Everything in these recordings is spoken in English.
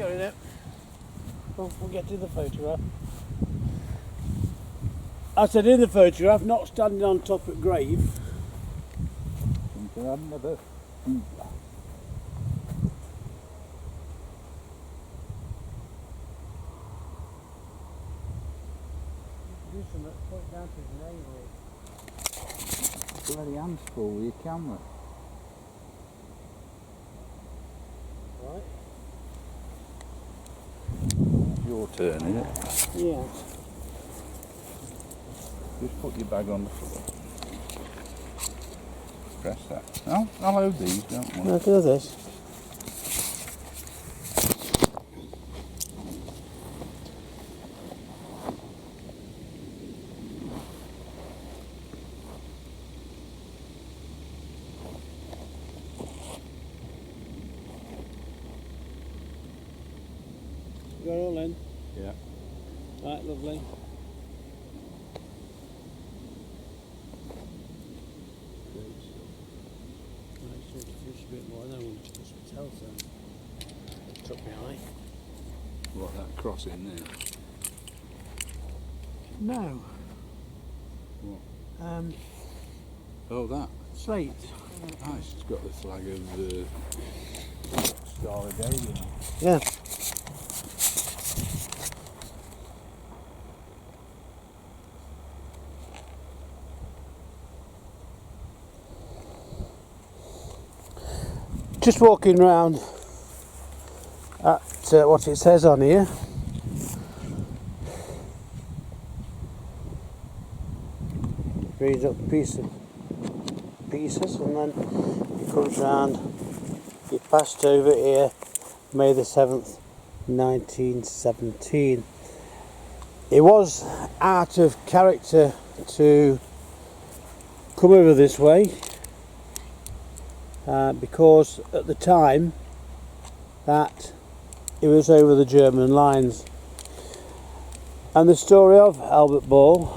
Sorry now. We'll get to the photograph. I said in the photograph, not standing on top of grave. Something I've never. Do something, point down to his navel. Bloody hands full with your camera. Right? Your turn, isn't it? Yeah. Just put your bag on the floor. Press that. No, I'll hold these, don't worry. I'll do this. Got it all in? Yeah. Right, lovely. I just want to fish a bit more, and then we'll just put some tails on. It took me eye. What, that cross in there? No. What? Oh, that. Slate. Ah, it's got the flag of the Star of David on it. Yeah. Just walking round at what it says on here. Reads up pieces and then it comes round. It passed over here May the 7th 1917. It was out of character to come over this way because at the time that it was over the German lines, and the story of Albert Ball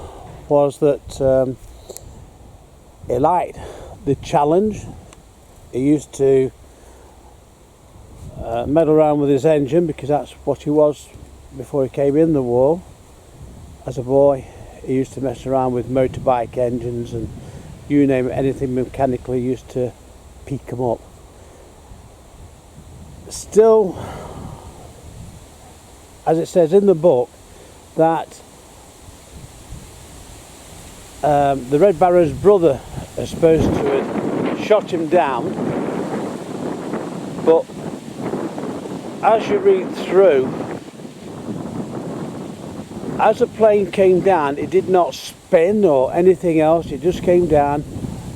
was that he liked the challenge. He used to meddle around with his engine because that's what he was before he came in the war. As a boy he used to mess around with motorbike engines and you name it, anything mechanically used to pick him up. Still, as it says in the book, that the Red Baron's brother is supposed to have shot him down, but as you read through, as the plane came down, it did not spin or anything else, it just came down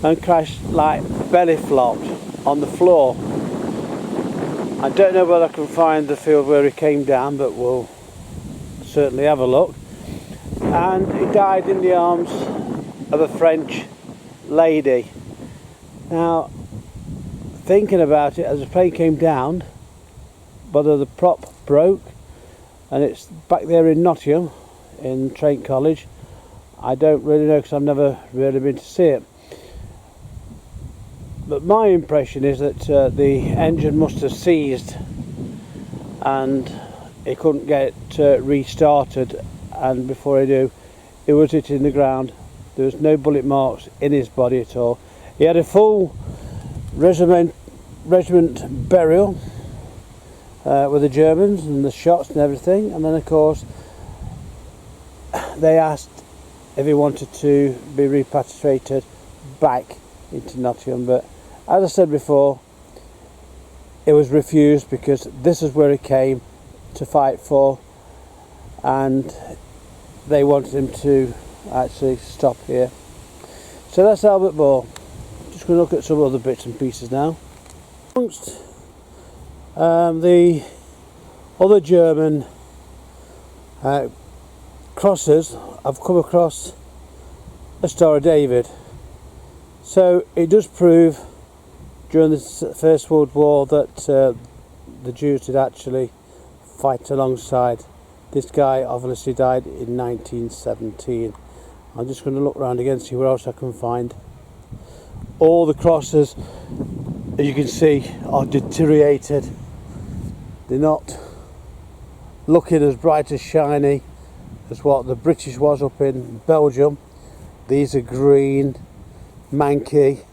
and crashed like belly flopped on the floor. I don't know whether I can find the field where he came down, but we'll certainly have a look. And he died in the arms of a French lady. Now, thinking about it, as the plane came down, whether the prop broke, and it's back there in Nottingham, in Trent College, I don't really know because I've never really been to see it. But my impression is that the engine must have seized and he couldn't get restarted, and before he do, he was hitting the ground. There was no bullet marks in his body at all. He had a full regiment burial with the Germans and the shots and everything, and then of course they asked if he wanted to be repatriated back into Nottingham, but as I said before, it was refused because this is where he came to fight for, and they wanted him to actually stop here. So that's Albert Ball. Just going to look at some other bits and pieces now. Amongst the other German crosses, I've come across a Star of David. So it does prove during the First World War that the Jews did actually fight alongside. This guy obviously died in 1917. I'm just going to look around again, see where else I can find. All the crosses, as you can see, are deteriorated. They're not looking as bright as shiny as what the British was up in Belgium. These are green, manky,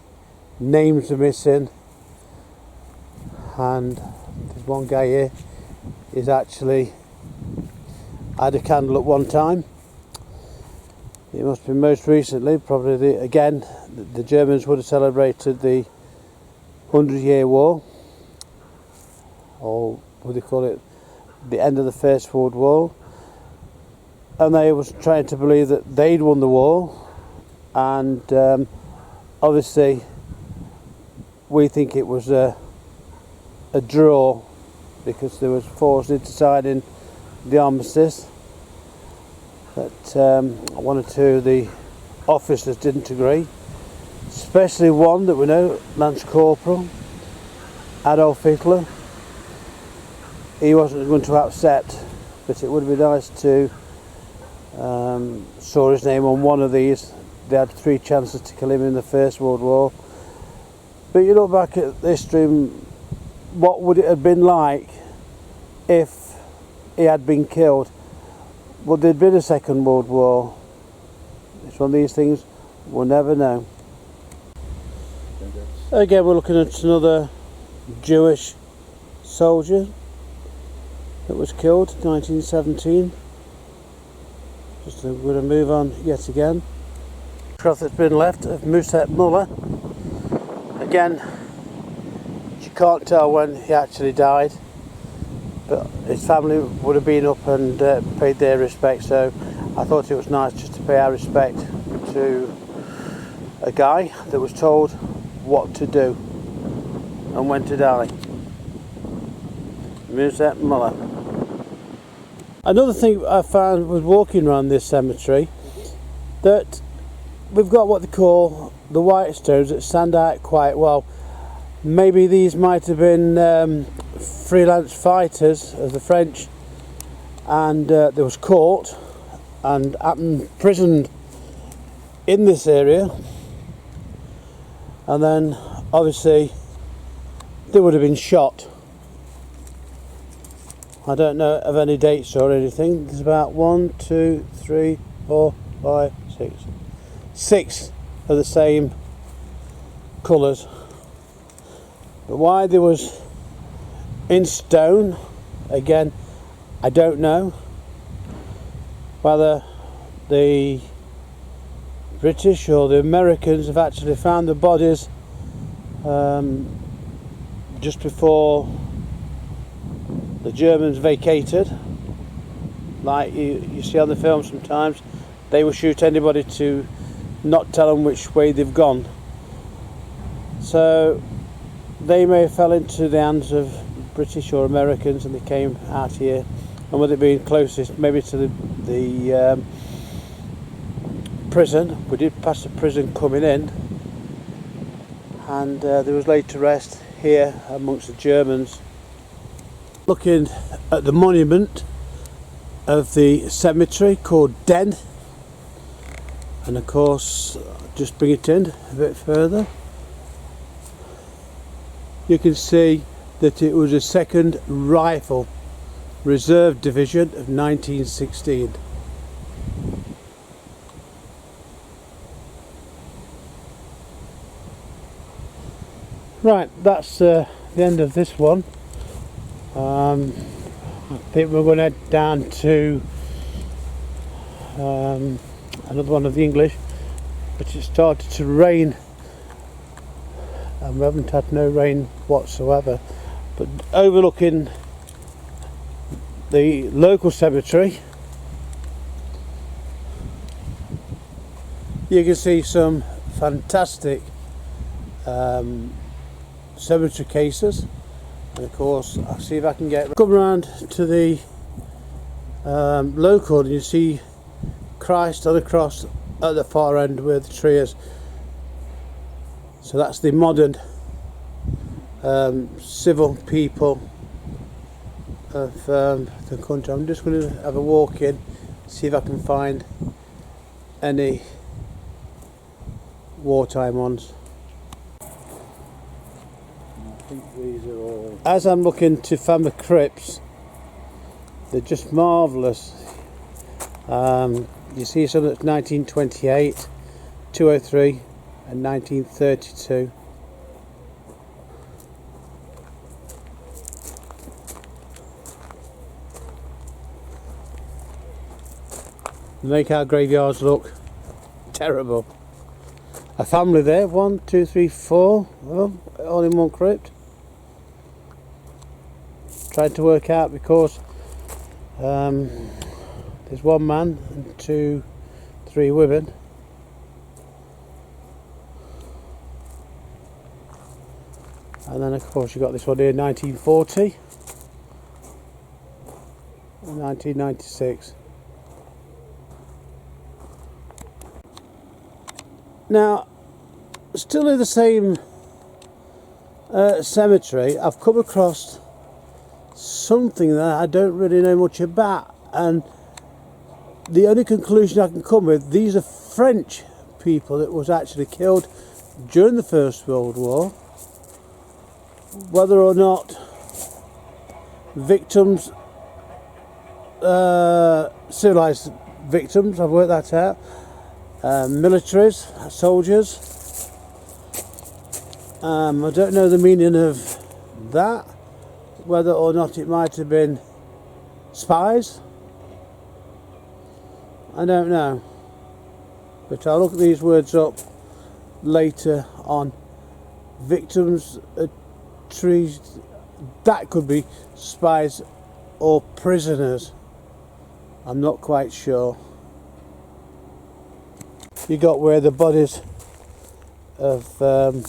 names are missing, and there's one guy here is actually had a candle at one time. It must be most recently, probably the Germans would have celebrated the 100-Year War, or what do they call it, the end of the First World War, and they was trying to believe that they'd won the war, and obviously we think it was a draw because there was forces deciding the armistice. But one or two of the officers didn't agree, especially one that we know, Lance Corporal Adolf Hitler. He wasn't going to accept, but it would be nice to saw his name on one of these. They had 3 chances to kill him in the First World War. But you look back at history, what would it have been like if he had been killed? Well, there'd been a Second World War. It's one of these things we'll never know. Again, we're looking at another Jewish soldier that was killed in 1917. Just we're going to move on yet again. Photograph that's been left of Musset Muller. Again, you can't tell when he actually died, but his family would have been up and paid their respects, so I thought it was nice just to pay our respect to a guy that was told what to do and when to die. Musset Muller. Another thing I found was walking around this cemetery, that we've got what they call the white stones that stand out quite well. Maybe these might have been freelance fighters of the French, and they was caught and imprisoned in this area, and then obviously they would have been shot. I don't know of any dates or anything. There's about 1, 2, 3, 4, 5, 6 of the same colours. But why they was in stone, again, I don't know. Whether the British or the Americans have actually found the bodies just before the Germans vacated. Like you see on the film sometimes, they will shoot anybody to not tell them which way they've gone. So they may have fell into the hands of British or Americans and they came out here, and with it being closest maybe to the prison, we did pass the prison coming in, and there was laid to rest here amongst the Germans. Looking at the monument of the cemetery called Den, and of course just bring it in a bit further, you can see that it was a 2nd Rifle Reserve Division of 1916. Right, that's the end of this one. I think we're going to head down to another one of the English, but it started to rain and we haven't had no rain whatsoever, but overlooking the local cemetery you can see some fantastic cemetery cases. And of course, I'll see if I can come around to the local, and you see Christ on the cross at the far end where the tree is. So that's the modern civil people of the country. I'm just going to have a walk in, see if I can find any wartime ones. These are all... As I'm looking to find the crypts, They're just marvellous. You see some that's 1928, 203 and 1932. They make our graveyards look terrible. A family there, 1, 2, 3, 4, well, all in one crypt. Trying to work out because there's one man and 2, 3 women. And then of course you've got this one here, 1940 and 1996. Now, still in the same cemetery, I've come across something that I don't really know much about, and the only conclusion I can come with, these are French people that was actually killed during the First World War. Whether or not victims, civilized victims, I've worked that out. Militaries, soldiers. I don't know the meaning of that, whether or not it might have been spies. I don't know, but I'll look these words up later on. Victims, trees, that could be spies or prisoners. I'm not quite sure. You got where the bodies of the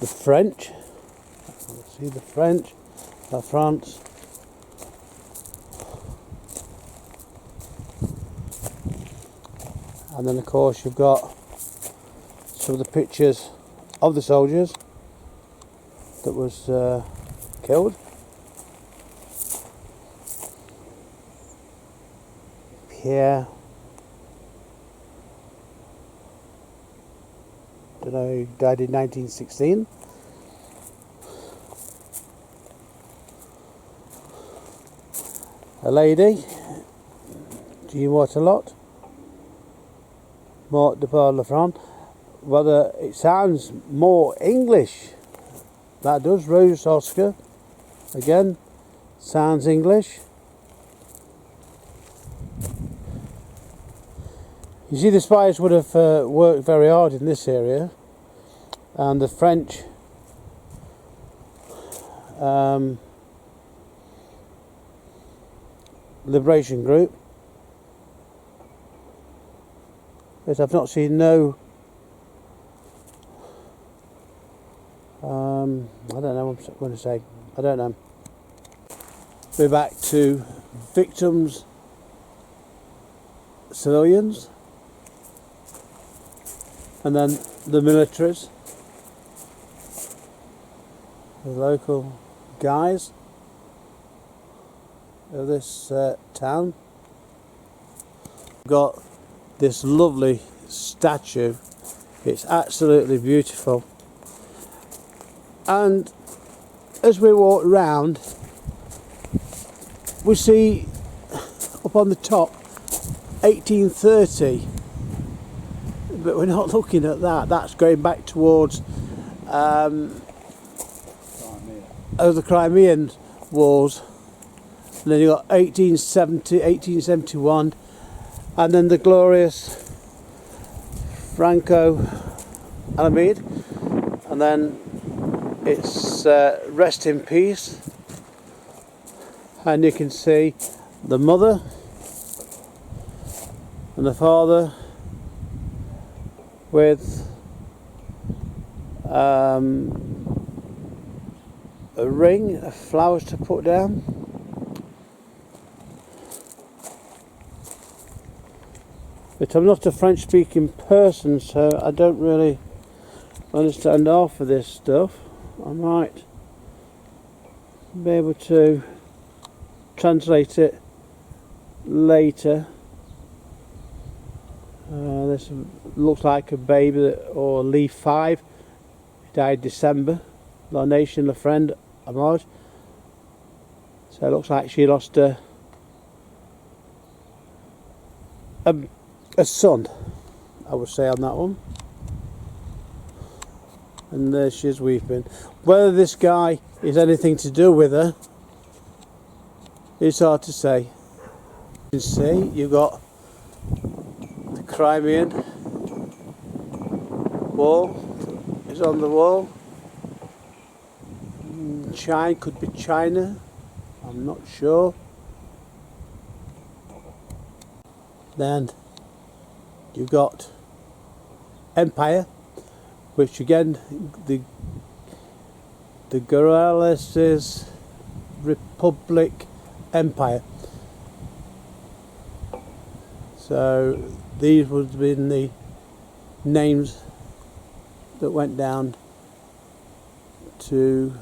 French, let's see, the French, France, and then of course you've got some of the pictures of the soldiers that was killed. Pierre, don't know, he died in 1916. A lady, Jean Waterlot, Mort de Par-la-France. Whether it sounds more English, that does. Rose Oscar, again, sounds English. You see, the spies would have worked very hard in this area, and the French Liberation Group, but I've not seen no I don't know what I'm going to say, I don't know. We're back to victims, civilians, and then the militaries, the local guys of this town. We've got this lovely statue, it's absolutely beautiful, and as we walk round we see up on the top 1830, but we're not looking at that. That's going back towards the Crimean Wars. And then you got 1870, 1871, and then the glorious Franco Alameda, and then it's rest in peace. And you can see the mother and the father with a ring of flowers to put down. But I'm not a French speaking person, so I don't really understand half of this stuff. I might be able to translate it later. This looks like a baby, or Lee 5, died December. La Nation, La Friend, Hommage. So it looks like she lost a son, I would say, on that one. And there she is weeping. Whether this guy is anything to do with her, it's hard to say. You can see you've got the Crimean wall is on the wall. China, could be China, I'm not sure. Then you've got Empire, which again the Guerrillas Republic Empire. So these would have been the names that went down to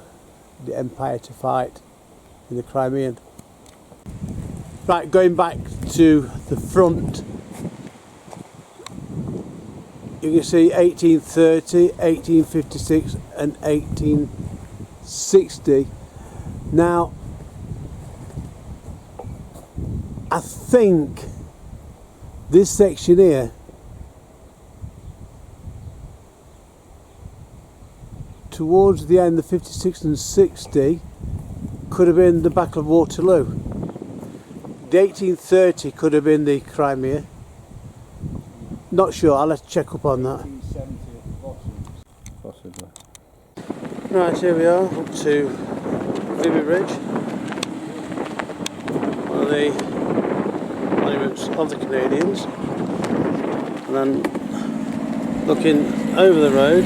the Empire to fight in the Crimean. Right, going back to the front, you can see 1830, 1856 and 1860. Now, I think this section here towards the end of 56 and 60 could have been the Battle of Waterloo. The 1830 could have been the Crimea. Not sure, I'll have to check up on that. 1870 possibly. Right, here we are, up to Vimy Ridge, one of the monuments of the Canadians. And then looking over the road,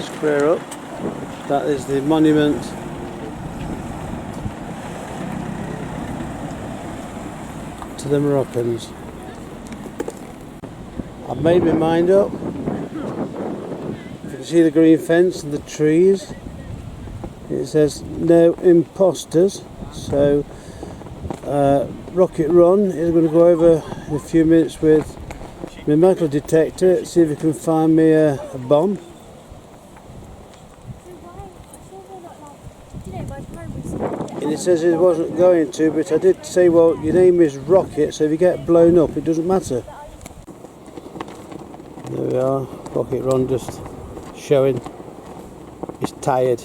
square up, that is the monument to the Moroccans. I've made my mind up. You can see the green fence and the trees. It says no imposters. So Rocket Ron is going to go over in a few minutes with my metal detector, see if he can find me a bomb. And it says it wasn't going to, but I did say, well, your name is Rocket, so if you get blown up it doesn't matter. There we are, Rocket Ron just showing he's tired.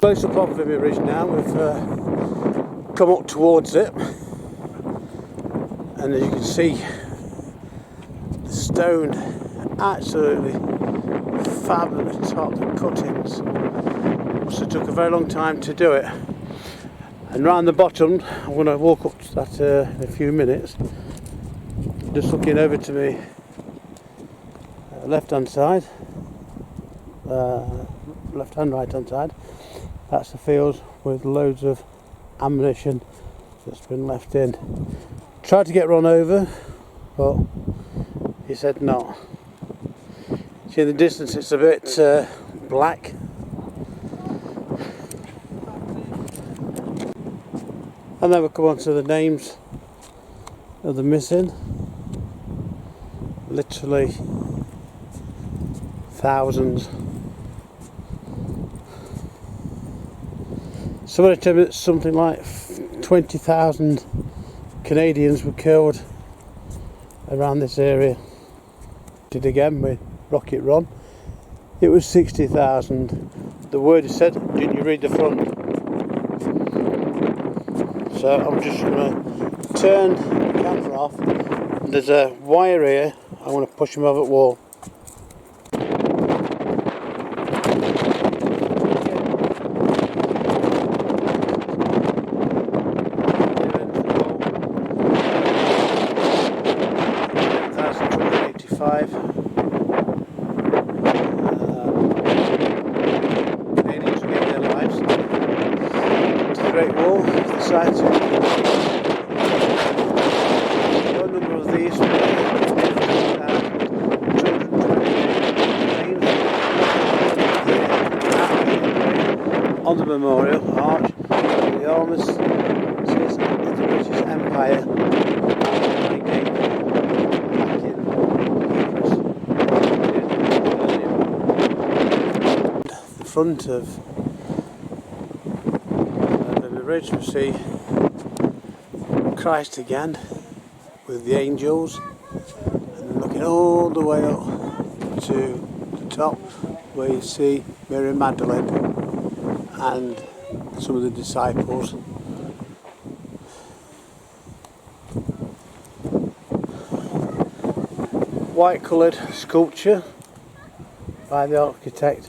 Close up on Vimy Ridge now, we've come up towards it, and as you can see, the stone absolutely fab at the top, the cuttings. Must have took a very long time to do it. And round the bottom, I'm going to walk up to that in a few minutes. Just looking over to me left hand side, left hand, right hand side, that's the field with loads of ammunition that's been left in. Tried to get Ron over, but he said no. See in the distance it's a bit black. And then we'll come on to the names of the missing. Literally thousands. Somebody told me that something like 20,000 Canadians were killed around this area. Did again with Rocket Ron. It was 60,000. The word is said, didn't you read the front? So I'm just going to turn the camera off. There's a wire here, I want to push him over the wall. Canadians are getting their lives. To the Great Wall, the site. A number of these on the memorial arch, the arms says the British Empire. The front of ridge we see Christ again with the angels, and then looking all the way up to the top where you see Mary Magdalene and some of the disciples. White coloured sculpture by the architect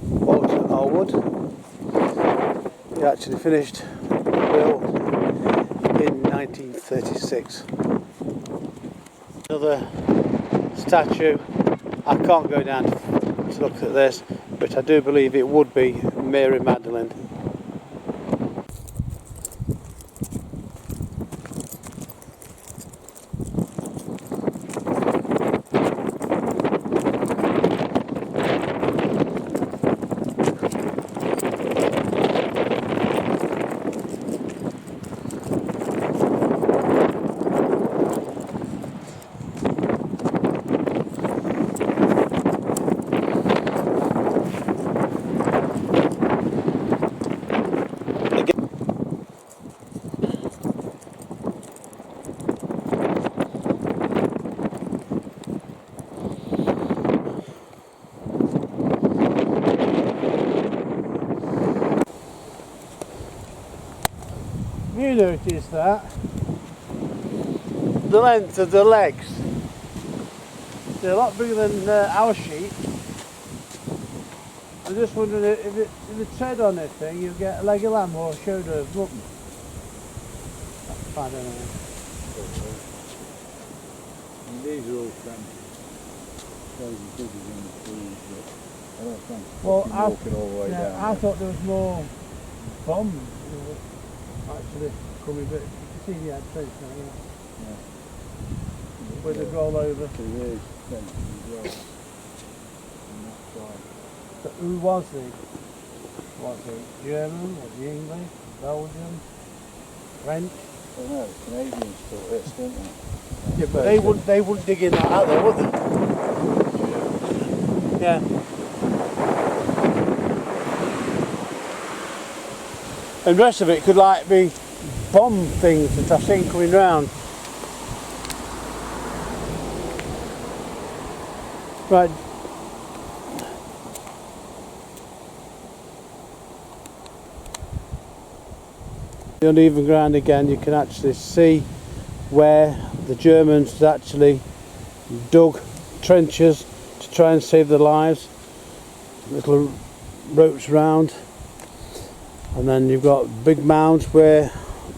Walter Allwood. He actually finished built in 1936. Another statue. I can't go down to look at this, but I do believe it would be Mary Magdalene. You notice that the length of the legs, they're a lot bigger than our sheep. I'm just wondering if you tread on this thing, you'll get a leg of lamb or a shoulder of mutton. I don't know. These are all fancy. Those are bigger than the trees, but I don't think walking all the way down. I thought there was more bombs actually coming, but you can see the trench now, yeah. Where they roll over. There is fence as well. On that side. But who was he? Was he German? Was he English? Belgian? French? I don't know, the Canadians thought this, didn't they? Yeah, but they wouldn't dig in that out there, would they? Yeah. And the rest of it could like be bomb things that I've seen coming round. Right. The uneven ground again, you can actually see where the Germans actually dug trenches to try and save their lives. Little ropes round. And then you've got big mounds where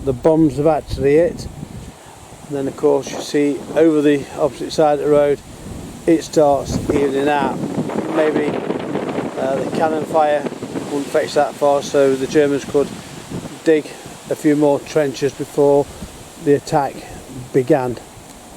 the bombs have actually hit. And then of course you see over the opposite side of the road it starts evening out. Maybe the cannon fire wouldn't fetch that far, so the Germans could dig a few more trenches before the attack began.